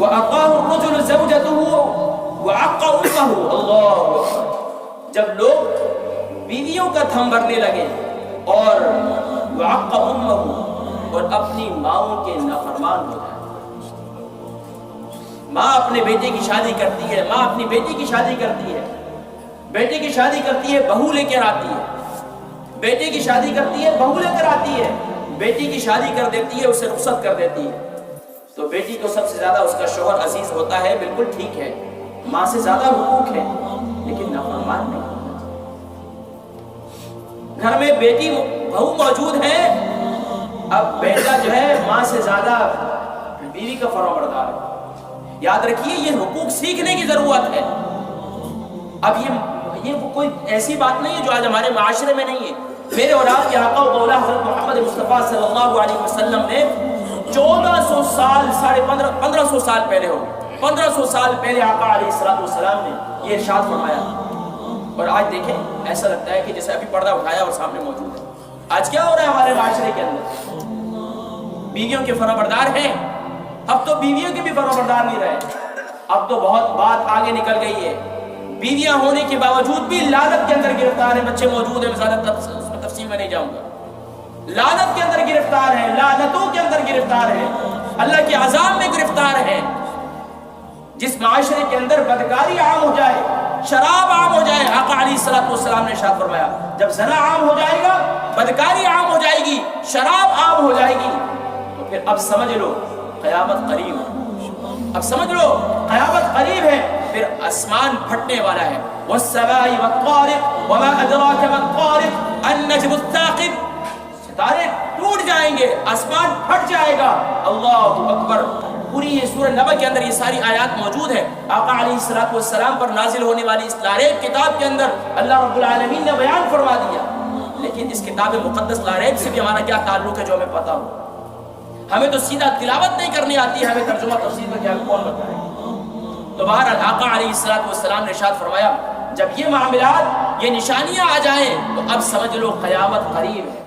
وَأَقَاهُ الرَّجُلُ زَوْجَتُهُ وَعَقَّ أُمَّهُ. اللہ، جب لوگ بیویوں کا تھم بھرنے لگے اور وَعَقَّ أُمَّهُ اور اپنی ماؤں کے نافرمان ہو جائے. ماں اپنے بیٹے کی شادی کرتی ہے، ماں اپنی بیٹی کی شادی کرتی ہے، بیٹے کی شادی کرتی ہے بہو لے کر آتی ہے، بیٹے کی شادی کرتی ہے بہو لے کر آتی ہے، بیٹی کی شادی کر دیتی ہے، اسے رخصت کر دیتی ہے. تو بیٹی کو سب سے زیادہ اس کا شوہر عزیز ہوتا ہے، بالکل ٹھیک ہے، ماں سے زیادہ حقوق ہے، لیکن نافرمان نہیں ہونا چاہیے. گھر میں بیٹی بہو موجود ہے، اب بیٹا جو ہے ماں سے زیادہ بیوی کا فرمانبردار ہے. یاد رکھیے یہ حقوق سیکھنے کی ضرورت ہے. اب یہ کوئی ایسی بات نہیں ہے جو آج ہمارے معاشرے میں نہیں ہے. میرے اور آپ کے آقا و مولا حضرت محمد مصطفیٰ صلی اللہ علیہ وسلم نے 1400 سال 1500 سال پہلے 1500 سال پہلے آقا علیہ السلام نے یہ ارشاد فرمایا. اور آج دیکھیں ایسا لگتا ہے کہ جیسے ابھی پردہ اٹھایا اور سامنے موجود ہے. آج کیا ہو رہا ہے ہمارے معاشرے کے اندر؟ بیویوں کے فرمانبردار ہیں، اب تو بیویوں کے بھی فرمانبردار نہیں رہے. اب تو بہت بات آگے نکل گئی ہے. بیویاں ہونے کے باوجود بھی لعنت کے اندر گرفتار ہیں. بچے موجود ہیں، زیادہ تفصیل میں نہیں جاؤں گا. لعنت کے اندر گرفتار ہیں، لعنتوں کے اندر گرفتار ہیں، اللہ کے عذاب میں گرفتار ہیں. جس معاشرے کے اندر بدکاری عام ہو جائے، شراب عام ہو جائے، آقا علیہ السلام نے ارشاد فرمایا جب زنا عام ہو جائے گا، بدکاری عام ہو جائے گی، شراب عام ہو جائے گی، تو پھر اب سمجھ لو قیامت قریب ہے. اب سمجھ لو قیامت قریب ہے، پھر آسمان پھٹنے والا ہے. والسماء والطارق وما ادراك ما الطارق النجم الثاقب. ستارے ٹوٹ جائیں گے، آسمان پھٹ جائے گا. اللہ اکبر. پوری یہ سورہ نبأ کے اندر یہ ساری آیات موجود ہے. آقا علیہ السلام پر نازل ہونے والی اس لاریب کتاب کے اندر اللہ رب العالمین نے بیان فرما دیا. لیکن اس کتاب مقدس لاریب سے بھی ہمارا کیا تعلق ہے جو ہمیں پتا ہو؟ ہمیں تو سیدھا تلاوت نہیں کرنی آتی ہے، ہمیں ترجمہ تفسیر میں کیا کون بتائے؟ تو بہرحال آقا علیہ السلام نے ارشاد فرمایا جب یہ معاملات، یہ نشانیاں آ جائیں تو اب سمجھ لو قیامت قریب ہے.